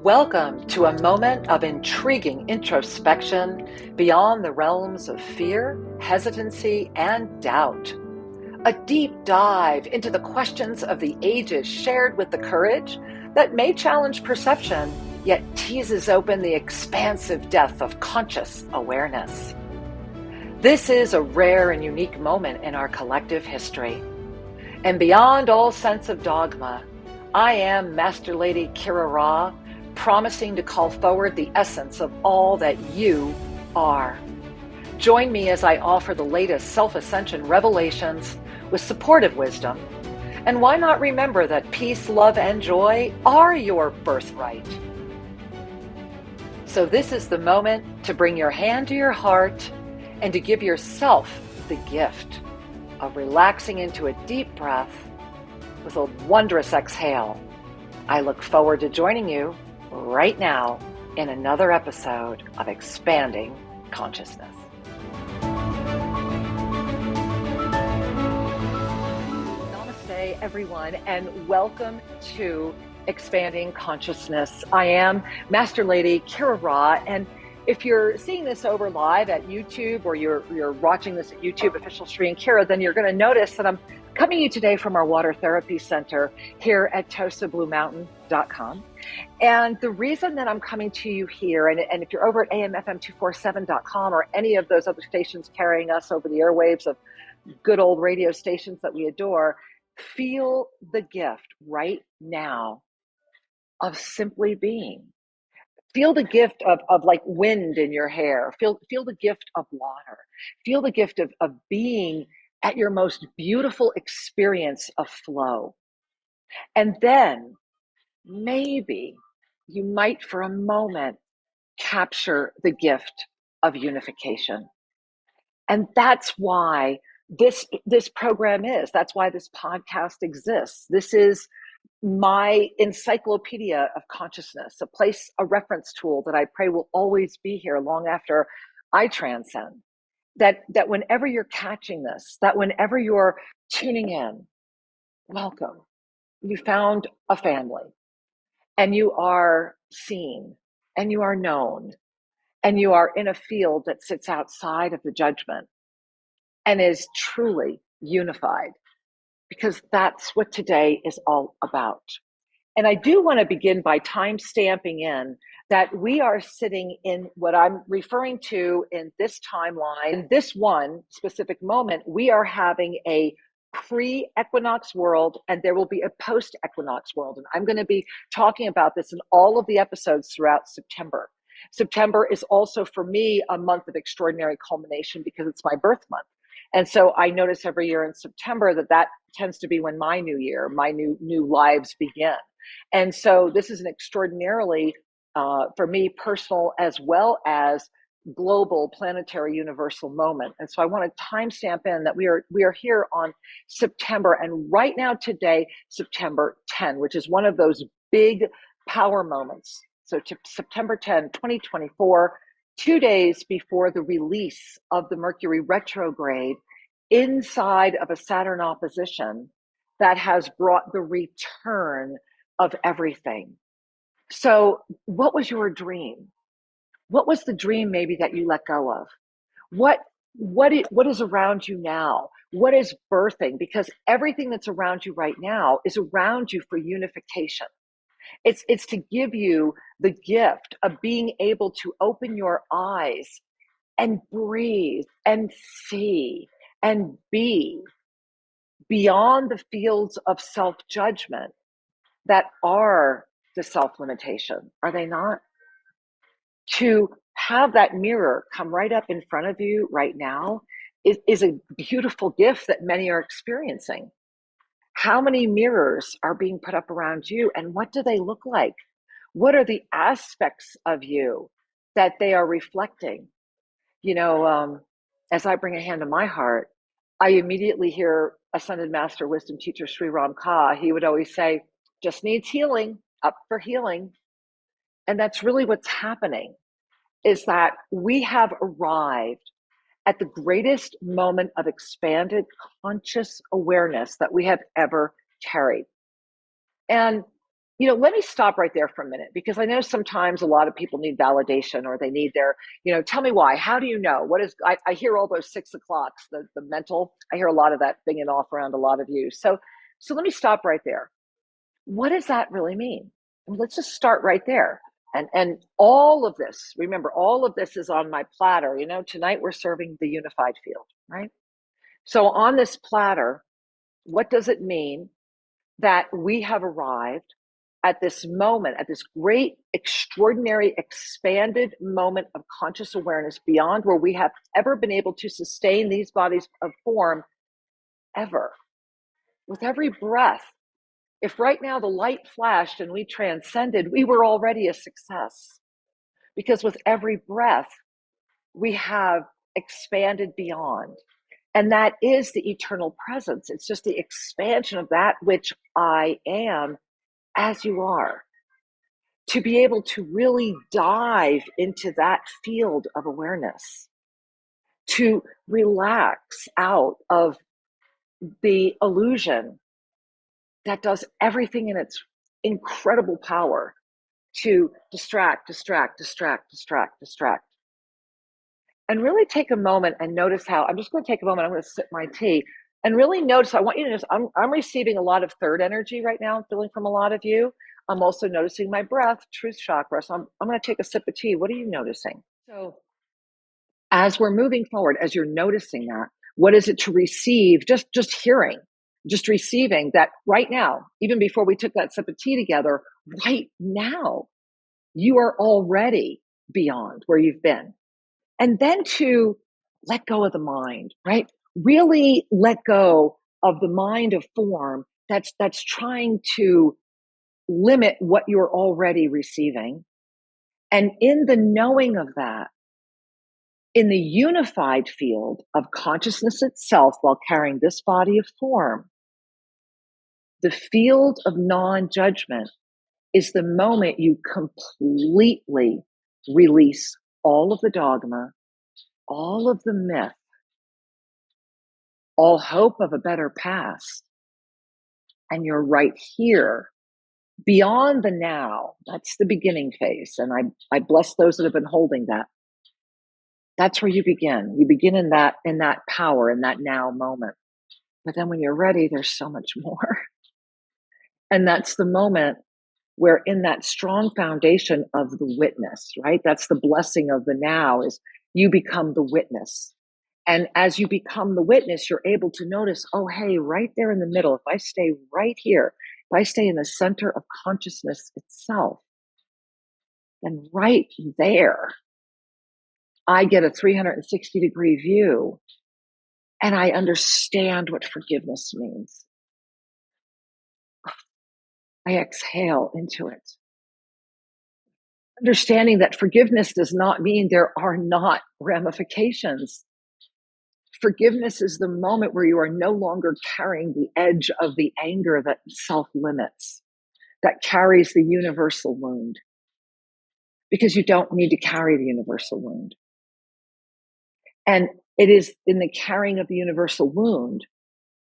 Welcome to a moment of intriguing introspection beyond the realms of fear, hesitancy, and doubt. A deep dive into the questions of the ages shared with the courage that may challenge perception, yet teases open the expansive depth of conscious awareness. This is a rare and unique moment in our collective history. And beyond all sense of dogma, I am Master Lady Kira Raa, promising to call forward the essence of all that you are. Join me as I offer the latest self-ascension revelations with supportive wisdom. And why not remember that peace, love, and joy are your birthright? So this is the moment to bring your hand to your heart and to give yourself the gift of relaxing into a deep breath with a wondrous exhale. I look forward to joining you right now in another episode of Expanding Consciousness. Namaste, everyone, and welcome to Expanding Consciousness. I am Master Lady Kira Raa, and if you're seeing this over live at YouTube or you're watching this at YouTube official stream Kira, then you're going to notice that I'm coming to you today from our water therapy center here at 𝐃𝐨𝐵𝐿mountain.com. And the reason that I'm coming to you here, and if you're over at amfm247.com or any of those other stations carrying us over the airwaves of good old radio stations that we adore, feel the gift right now of simply being. Feel the gift of like wind in your hair. Feel the gift of water. Feel the gift of being at your most beautiful experience of flow. And then maybe you might for a moment capture the gift of unification. And that's why this program is. That's why this podcast exists. This is my encyclopedia of consciousness, a reference tool that I pray will always be here long after I transcend. That whenever you're catching this, that whenever you're tuning in, welcome. You found a family, and you are seen, and you are known, and you are in a field that sits outside of the judgment and is truly unified, because that's what today is all about. And I do want to begin by time stamping in that we are sitting in what I'm referring to in this timeline, in this one specific moment. We are having a pre-equinox world, and there will be a post-equinox world. And I'm going to be talking about this in all of the episodes throughout September. September is also, for me, a month of extraordinary culmination because it's my birth month. And so I notice every year in September that tends to be when my new year, my new lives begin. And so this is an extraordinarily, for me, personal as well as global, planetary, universal moment. And so I want to timestamp in that we are here on September, and right now today, September 10, which is one of those big power moments. So to September 10, 2024, 2 days before the release of the Mercury retrograde inside of a Saturn opposition that has brought the return of everything. So what was your dream? What was the dream maybe that you let go of? What is around you now? What is birthing? Because everything that's around you right now is around you for unification. It's to give you the gift of being able to open your eyes and breathe and see and be beyond the fields of self-judgment that are the self-limitation, are they not? To have that mirror come right up in front of you right now is a beautiful gift that many are experiencing. How many mirrors are being put up around you, and what do they look like? What are the aspects of you that they are reflecting? As I bring a hand to my heart, I immediately hear Ascended Master Wisdom Teacher Sri Ram Kaa. He would always say, just needs healing, up for healing. And that's really what's happening, is that we have arrived at the greatest moment of expanded conscious awareness that we have ever carried. And Let me stop right there for a minute, because I know sometimes a lot of people need validation, or they need their, tell me why. How do you know? What is, I hear all those 6 o'clocks, the mental, I hear a lot of that binging off around a lot of you. So let me stop right there. What does that really mean? Well, let's just start right there. And all of this, remember, all of this is on my platter. Tonight we're serving the unified field, right? So on this platter, what does it mean that we have arrived at this moment, at this great, extraordinary, expanded moment of conscious awareness beyond where we have ever been able to sustain these bodies of form ever? With every breath, if right now the light flashed and we transcended, we were already a success. Because with every breath, we have expanded beyond. And that is the eternal presence. It's just the expansion of that which I am as you are. To be able to really dive into that field of awareness, to relax out of the illusion that does everything in its incredible power to distract, and really take a moment and notice how, I'm just going to take a moment, I'm going to sip my tea and really notice. I want you to notice, I'm receiving a lot of third energy right now. I'm feeling from a lot of you. I'm also noticing my breath, truth chakra. So I'm going to take a sip of tea. What are you noticing? So as we're moving forward, as you're noticing that, what is it to receive? Just hearing, just receiving that right now, even before we took that sip of tea together, right now, you are already beyond where you've been. And then to let go of the mind, right? Really let go of the mind of form that's trying to limit what you're already receiving. And in the knowing of that, in the unified field of consciousness itself, while carrying this body of form, the field of non-judgment is the moment you completely release all of the dogma, all of the myth, all hope of a better past. And you're right here, beyond the now. That's the beginning phase. And I bless those that have been holding that. That's where you begin. You begin in that power, in that now moment. But then when you're ready, there's so much more. And that's the moment where, in that strong foundation of the witness, right? That's the blessing of the now, is you become the witness. And as you become the witness, you're able to notice, oh, hey, right there in the middle, if I stay right here, if I stay in the center of consciousness itself, then right there, I get a 360-degree view, and I understand what forgiveness means. I exhale into it. Understanding that forgiveness does not mean there are not ramifications. Forgiveness is the moment where you are no longer carrying the edge of the anger that self-limits, that carries the universal wound, because you don't need to carry the universal wound. And it is in the carrying of the universal wound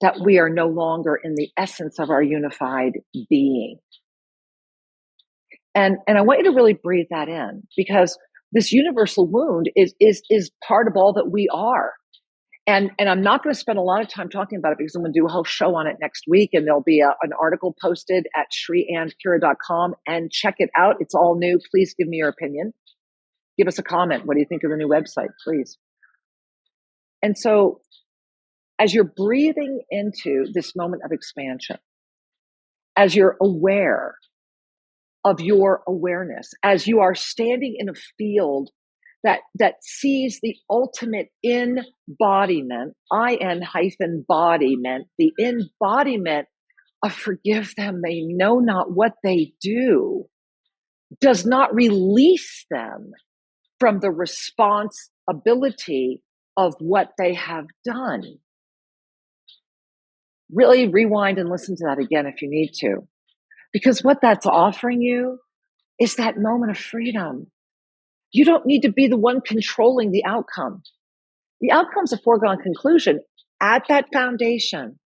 that we are no longer in the essence of our unified being. And I want you to really breathe that in, because this universal wound is part of all that we are. And I'm not going to spend a lot of time talking about it, because I'm going to do a whole show on it next week, and there'll be an article posted at 𝐟𝐸𝐺𝐾.com, and check it out. It's all new. Please give me your opinion. Give us a comment. What do you think of the new website, please? And so as you're breathing into this moment of expansion, as you're aware of your awareness, as you are standing in a field that sees the ultimate embodiment, embodiment, the embodiment of forgive them, they know not what they do, does not release them from the responsibility of what they have done. Really rewind and listen to that again if you need to, because what that's offering you is that moment of freedom. You don't need to be the one controlling the outcome. The outcome's a foregone conclusion at that foundation.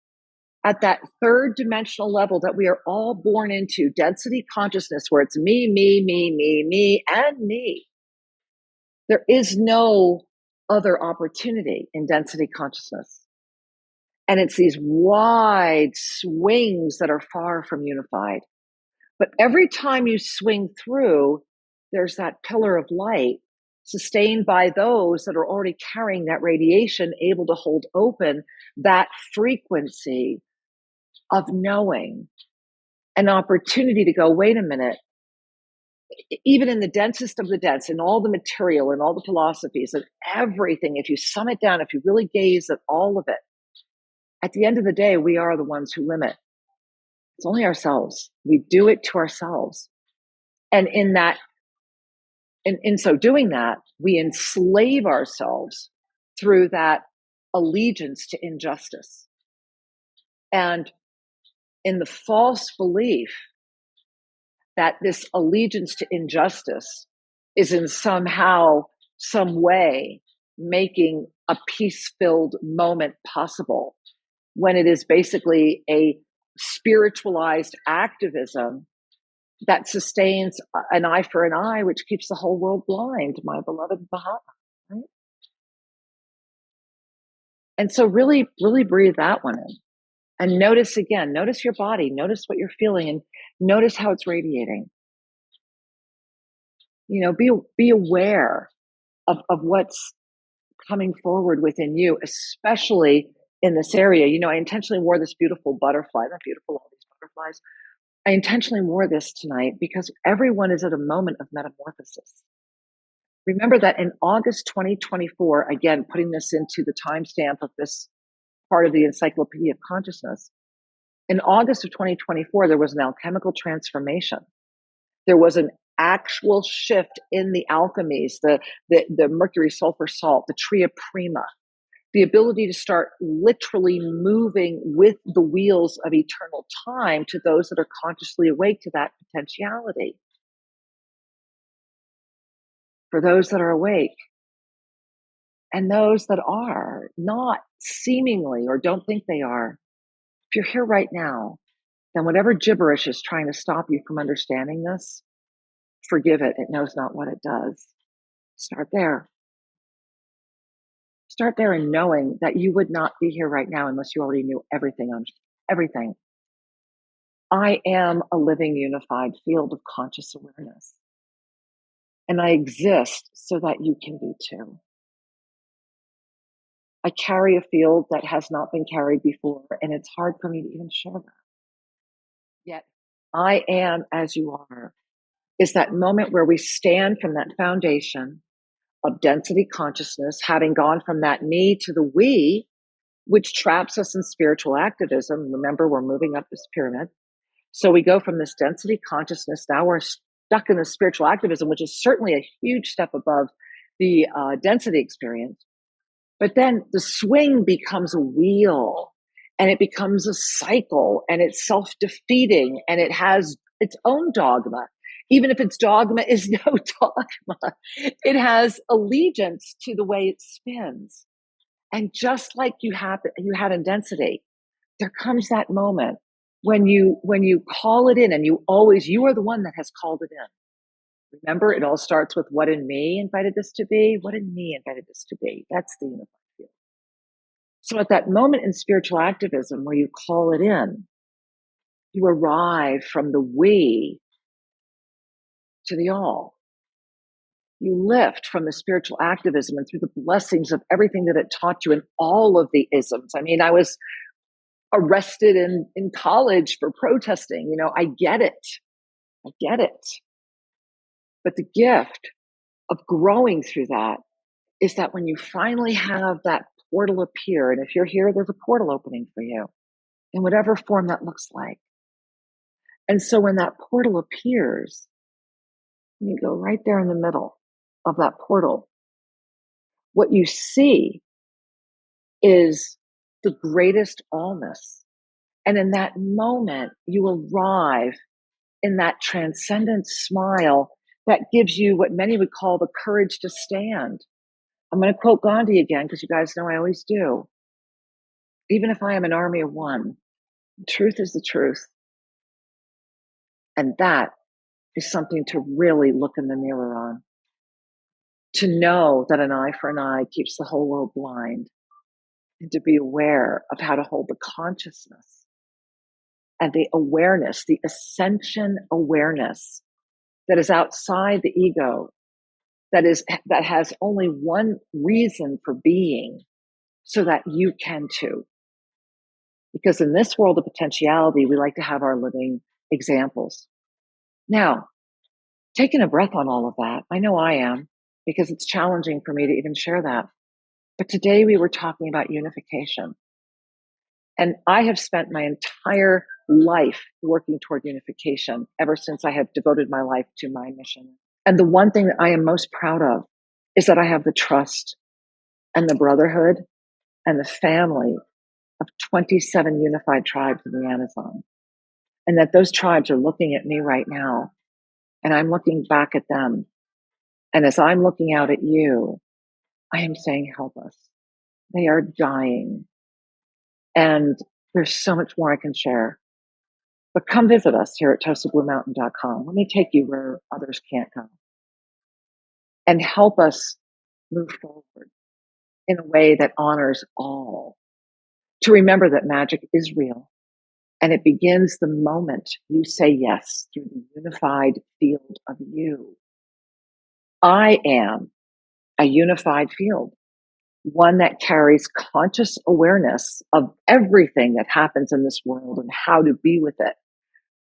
at that third dimensional level that we are all born into, density consciousness, where it's me, and me. There is no other opportunity in density consciousness. And it's these wide swings that are far from unified. But every time you swing through, there's that pillar of light sustained by those that are already carrying that radiation, able to hold open that frequency of knowing, an opportunity to go, wait a minute, even in the densest of the dense, in all the material and all the philosophies and everything, if you sum it down, if you really gaze at all of it, at the end of the day, we are the ones who limit. It's only ourselves. We do it to ourselves. And in so doing that, we enslave ourselves through that allegiance to injustice. And in the false belief that this allegiance to injustice is in somehow, some way, making a peace-filled moment possible, when it is basically a spiritualized activism that sustains an eye for an eye, which keeps the whole world blind, my beloved Mahatma, right? And so really, really breathe that one in. And notice again, notice your body, notice what you're feeling, and notice how it's radiating. You know, be aware of what's coming forward within you, especially in this area. You know, I intentionally wore this beautiful butterfly, not beautiful, all these butterflies. I intentionally wore this tonight because everyone is at a moment of metamorphosis. Remember that in August 2024, again, putting this into the timestamp of this part of the Encyclopedia of Consciousness, in August of 2024, there was an alchemical transformation. There was an actual shift in the alchemies, the mercury sulfur salt, the tria prima, the ability to start literally moving with the wheels of eternal time to those that are consciously awake to that potentiality. For those that are awake, and those that are not seemingly or don't think they are, if you're here right now, then whatever gibberish is trying to stop you from understanding this, forgive it. It knows not what it does. Start there. Start there in knowing that you would not be here right now unless you already knew everything on everything. I am a living unified field of conscious awareness. And I exist so that you can be too. I carry a field that has not been carried before, and it's hard for me to even share that. Yet I am as you are is that moment where we stand from that foundation of density consciousness, having gone from that me to the we, which traps us in spiritual activism. Remember, we're moving up this pyramid. So we go from this density consciousness, now we're stuck in the spiritual activism, which is certainly a huge step above the density experience. But then the swing becomes a wheel, and it becomes a cycle, and it's self-defeating, and it has its own dogma. Even if its dogma is no dogma, it has allegiance to the way it spins. And just like you had in density, there comes that moment when you call it in, and you are the one that has called it in. Remember, it all starts with what in me invited this to be, what in me invited this to be. That's the unified field. So at that moment in spiritual activism where you call it in, you arrive from the we to the all. You lift from the spiritual activism and through the blessings of everything that it taught you in all of the isms. I mean, I was arrested in college for protesting. You know, I get it. But the gift of growing through that is that when you finally have that portal appear, and if you're here, there's a portal opening for you in whatever form that looks like. And so when that portal appears, you go right there in the middle of that portal. What you see is the greatest allness. And in that moment, you arrive in that transcendent smile that gives you what many would call the courage to stand. I'm going to quote Gandhi again, because you guys know I always do. Even if I am an army of one, Truth is the truth. And that is something to really look in the mirror on. To know that an eye for an eye keeps the whole world blind, and to be aware of how to hold the consciousness and the awareness, the ascension awareness that is outside the ego, that has only one reason for being, so that you can too. Because in this world of potentiality, we like to have our living examples. Now, taking a breath on all of that, I know I am, because it's challenging for me to even share that. But today we were talking about unification. And I have spent my entire life working toward unification ever since I have devoted my life to my mission. And the one thing that I am most proud of is that I have the trust and the brotherhood and the family of 27 unified tribes in the Amazon. And that those tribes are looking at me right now, and I'm looking back at them. And as I'm looking out at you, I am saying, help us. They are dying. And there's so much more I can share. But come visit us here at 𝐃𝐨𝐵𝐿𝐿.com. Let me take you where others can't go. And help us move forward in a way that honors all. To remember that magic is real. And it begins the moment you say yes through the unified field of you. I am a unified field, one that carries conscious awareness of everything that happens in this world and how to be with it.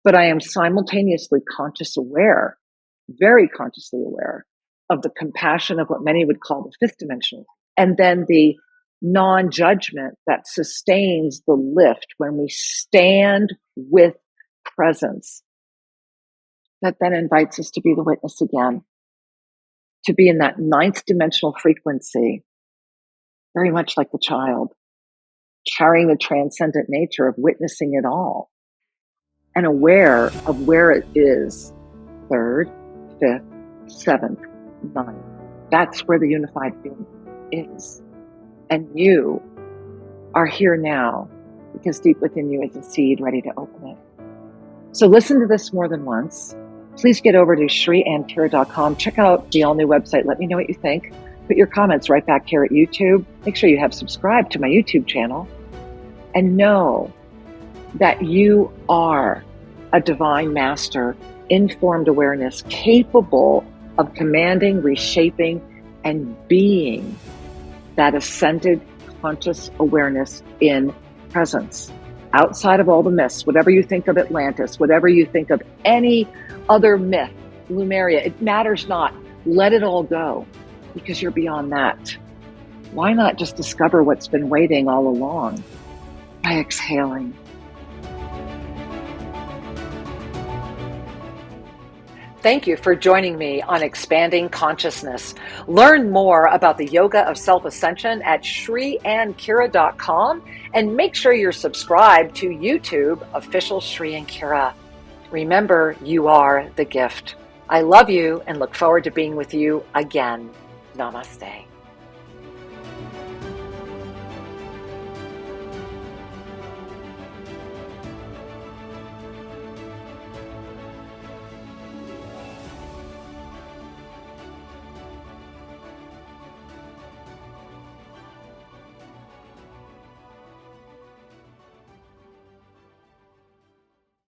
But I am simultaneously conscious aware, very consciously aware of the compassion of what many would call the fifth dimension, and then the non-judgment that sustains the lift when we stand with presence, that then invites us to be the witness again, to be in that ninth dimensional frequency, very much like the child, carrying the transcendent nature of witnessing it all and aware of where it is, third, fifth, seventh, ninth. That's where the unified field is. And you are here now because deep within you is a seed ready to open it. So listen to this more than once. Please get over to 𝐿𝐶𝐻.com. Check out the all-new website. Let me know what you think. Put your comments right back here at YouTube. Make sure you have subscribed to my YouTube channel. And know that you are a divine master, informed awareness, capable of commanding, reshaping, and being that ascended conscious awareness in presence. Outside of all the myths, whatever you think of Atlantis, whatever you think of any other myth, Lemuria, it matters not. Let it all go, because you're beyond that. Why not just discover what's been waiting all along by exhaling? Thank you for joining me on Expanding Consciousness. Learn more about the yoga of self-ascension at 𝐿𝐶𝐻.com, and make sure you're subscribed to YouTube official 𝐿𝐶 and Kira. Remember, you are the gift. I love you and look forward to being with you again. Namaste.